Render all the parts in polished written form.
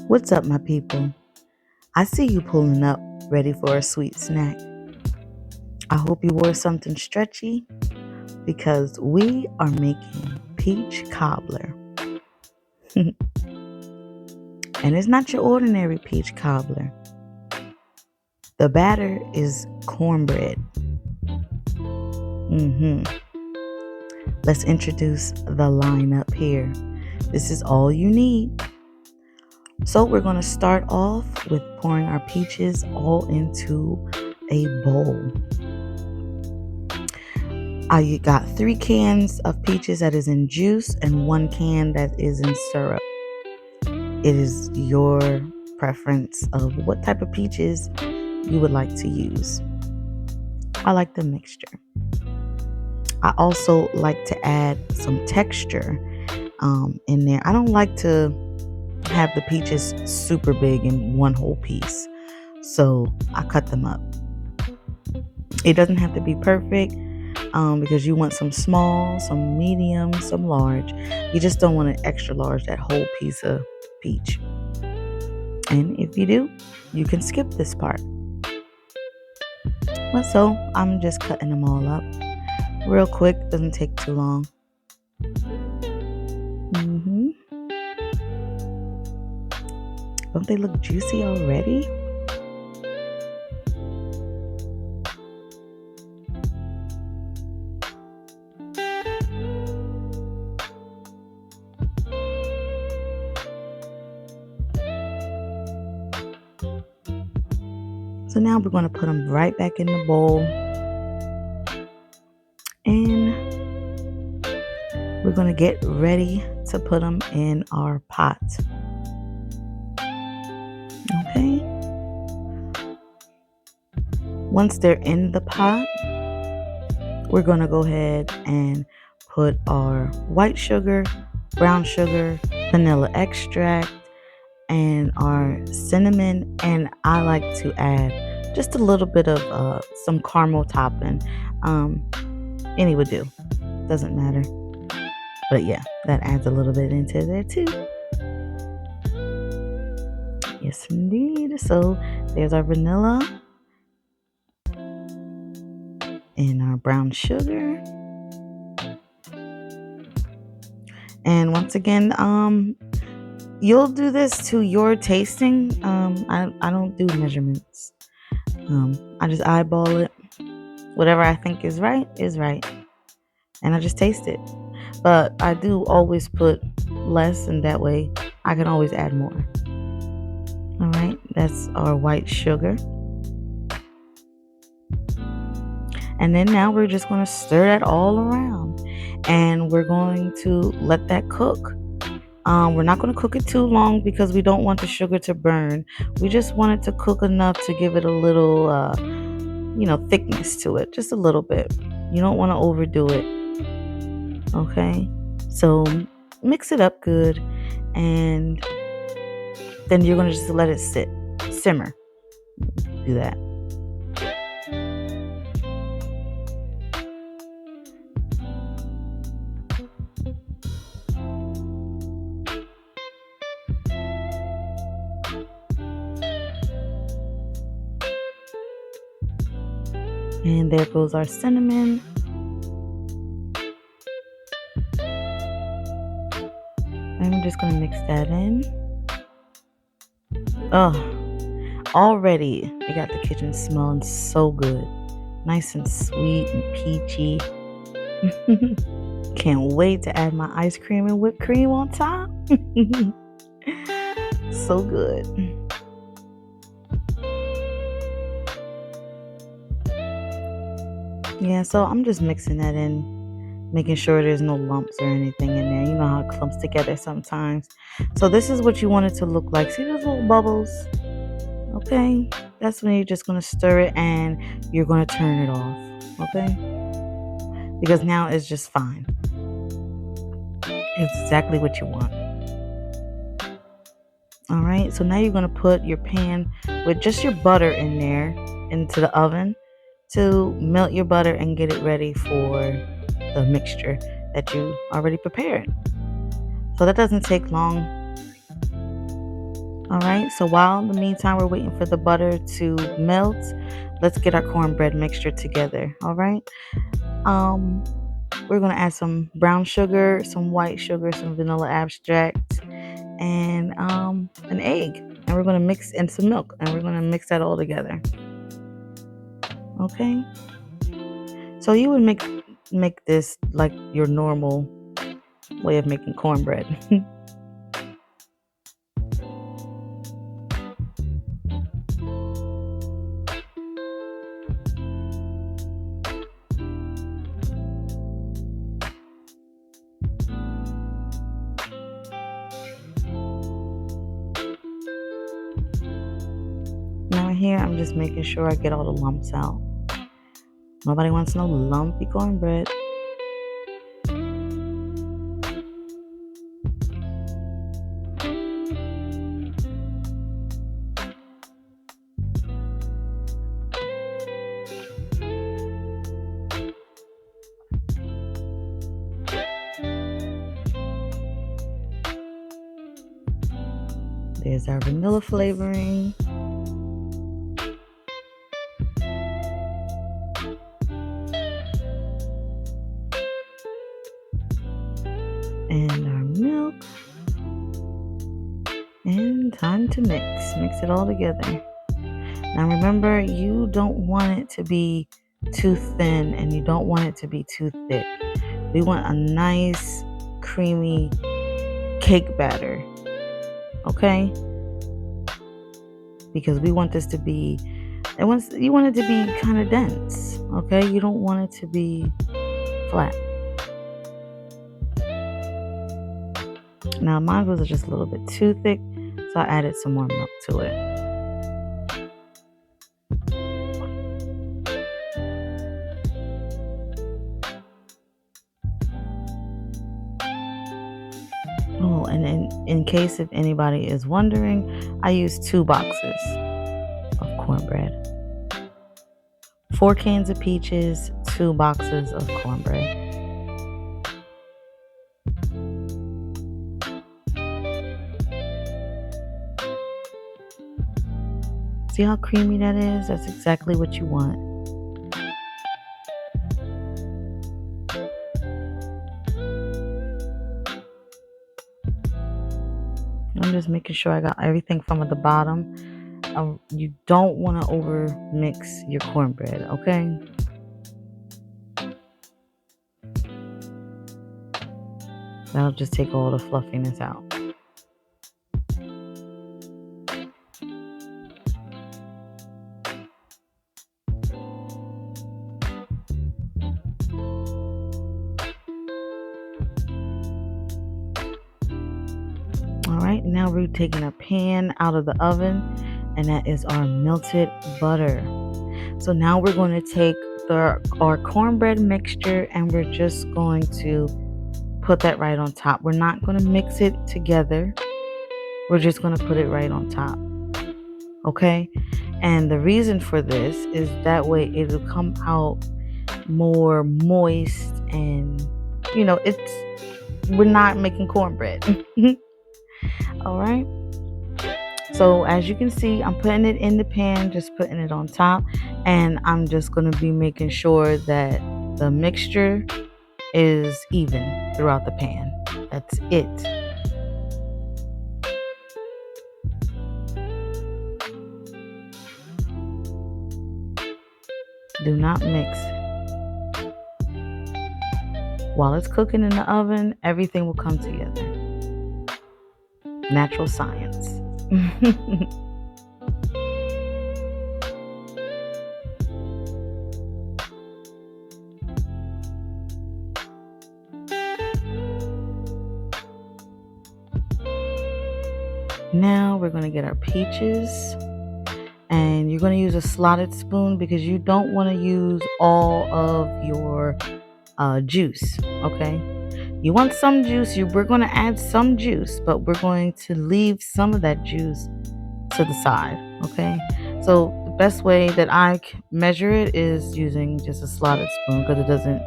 What's up, my people? I see you pulling up, ready for a sweet snack. I hope you wore something stretchy because we are making peach cobbler. And it's not your ordinary peach cobbler. The batter is cornbread. Let's introduce the lineup here. This is all you need. So we're going to start off with pouring our peaches all into a bowl. You got 3 cans of peaches that is in juice and 1 can that is in syrup. It is your preference of what type of peaches you would like to use. I like the mixture. I also like to add some texture in there. I don't like to have the peaches super big in one whole piece, so I cut them up. It doesn't have to be perfect because you want some small, some medium, some large. You just don't want an extra large, that whole piece of peach. And if you do, you can skip this part. Well, so I'm just cutting them all up real quick. Doesn't take too long. Don't they look juicy already? So now we're going to put them right back in the bowl. And we're going to get ready to put them in our pot. Okay. Once they're in the pot, we're going to go ahead and put our white sugar, brown sugar, vanilla extract, and our cinnamon. And I like to add just a little bit of some caramel topping. Any would do. Doesn't matter. But yeah, that adds a little bit into there too. Yes, indeed. So there's our vanilla and our brown sugar. And once again, you'll do this to your tasting. I don't do measurements. I just eyeball it. Whatever I think is right is right. And I just taste it. But I do always put less, and that way I can always add more. All right, that's our white sugar. And then now we're just going to stir that all around. And we're going to let that cook. We're not going to cook it too long because we don't want the sugar to burn. We just want it to cook enough to give it a little, thickness to it. Just a little bit. You don't want to overdo it. Okay? So mix it up good. And then you're going to just let it simmer. Do that. And there goes our cinnamon. And I'm just going to mix that in. Oh, already it got the kitchen smelling so good. Nice and sweet and peachy. Can't wait to add my ice cream and whipped cream on top. So good. Yeah, so I'm just mixing that in, making sure there's no lumps or anything in there. You know how it clumps together sometimes. So this is what you want it to look like. See those little bubbles? Okay, that's when you're just going to stir it and you're going to turn it off. Okay, because now it's just fine. It's exactly what you want. All right, so now you're going to put your pan with just your butter in there into the oven to melt your butter and get it ready for the mixture that you already prepared. So that doesn't take long. All right, so while in the meantime we're waiting for the butter to melt, let's get our cornbread mixture together. All right. Um, we're gonna add some brown sugar, some white sugar, some vanilla extract, and an egg. And we're gonna mix and some milk, and we're gonna mix that all together. Okay. So you would make this like your normal way of making cornbread. Now here I'm just making sure I get all the lumps out. Nobody wants no lumpy cornbread. There's our vanilla flavoring. And our milk. And time to mix it all together. Now remember, you don't want it to be too thin and you don't want it to be too thick. We want a nice creamy cake batter, okay? Because we want this to be, you want it to be kind of dense, okay? You don't want it to be flat. Now mine was just a little bit too thick, so I added some more milk to it. Oh, and in case if anybody is wondering, I use 2 boxes of cornbread. 4 cans of peaches, 2 boxes of cornbread. See how creamy that is? That's exactly what you want. I'm just making sure I got everything from the bottom. You don't want to over mix your cornbread, okay? That'll just take all the fluffiness out. All right, now we're taking a pan out of the oven, and that is our melted butter. So now we're going to take our cornbread mixture and we're just going to put that right on top. We're not going to mix it together. We're just going to put it right on top. Okay? And the reason for this is that way it'll come out more moist and, we're not making cornbread. All right. So as you can see, I'm putting it in the pan, just putting it on top, and I'm just going to be making sure that the mixture is even throughout the pan. That's it. Do not mix. While it's cooking in the oven, everything will come together. Natural science. Now we're going to get our peaches, and you're going to use a slotted spoon because you don't want to use all of your juice, okay? You want some juice, we're going to add some juice, but we're going to leave some of that juice to the side, okay? So the best way that I measure it is using just a slotted spoon because it doesn't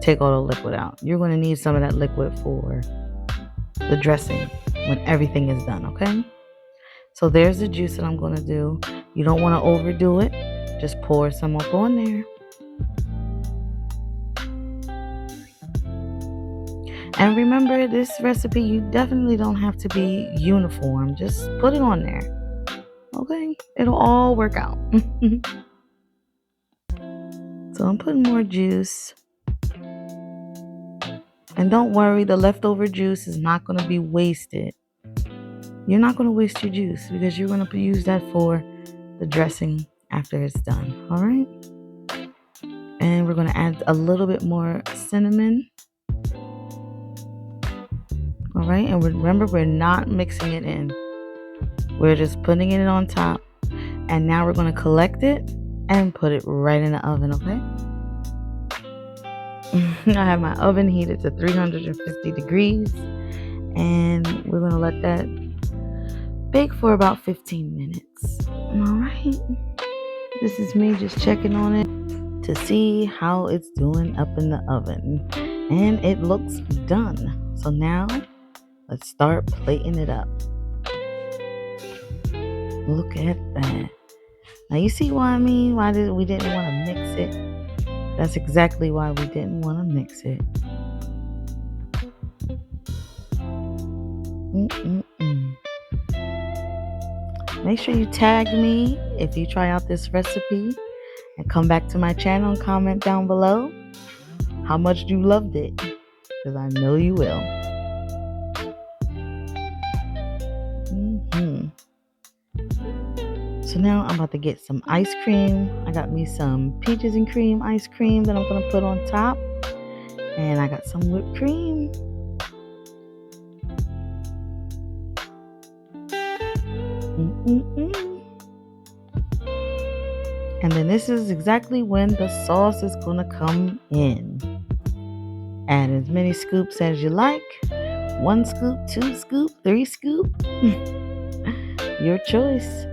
take all the liquid out. You're going to need some of that liquid for the dressing when everything is done, okay? So there's the juice that I'm going to do. You don't want to overdo it. Just pour some up on there. And remember, this recipe, you definitely don't have to be uniform. Just put it on there. Okay? It'll all work out. So I'm putting more juice. And don't worry, the leftover juice is not going to be wasted. You're not going to waste your juice because you're going to use that for the dressing after it's done. All right? And we're going to add a little bit more cinnamon. All right? And remember, we're not mixing it in. We're just putting it on top. And now we're going to collect it and put it right in the oven, okay? I have my oven heated to 350 degrees. And we're going to let that bake for about 15 minutes. All right. This is me just checking on it to see how it's doing up in the oven. And it looks done. So now let's start plating it up. Look at that. Now you see what I mean? Why we didn't want to mix it? That's exactly why we didn't want to mix it. Make sure you tag me if you try out this recipe, and come back to my channel and comment down below how much you loved it, because I know you will. So now I'm about to get some ice cream. I got me some peaches and cream ice cream that I'm going to put on top. And I got some whipped cream. And then this is exactly when the sauce is going to come in. Add as many scoops as you like. 1 scoop, 2 scoop, 3 scoop. Your choice.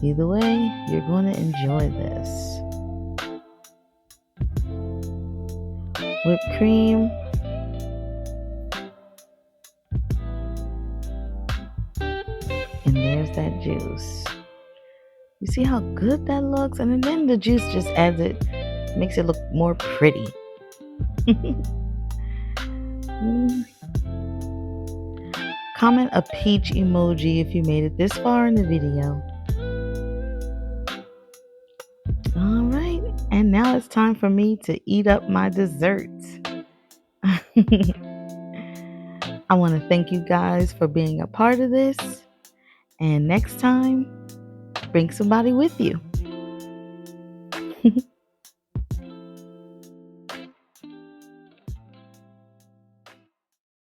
Either way, you're going to enjoy this. Whipped cream. And there's that juice. You see how good that looks? And then the juice just adds it, makes it look more pretty. Comment a peach emoji if you made it this far in the video. All right, and now it's time for me to eat up my desserts. I want to thank you guys for being a part of this. And next time, bring somebody with you.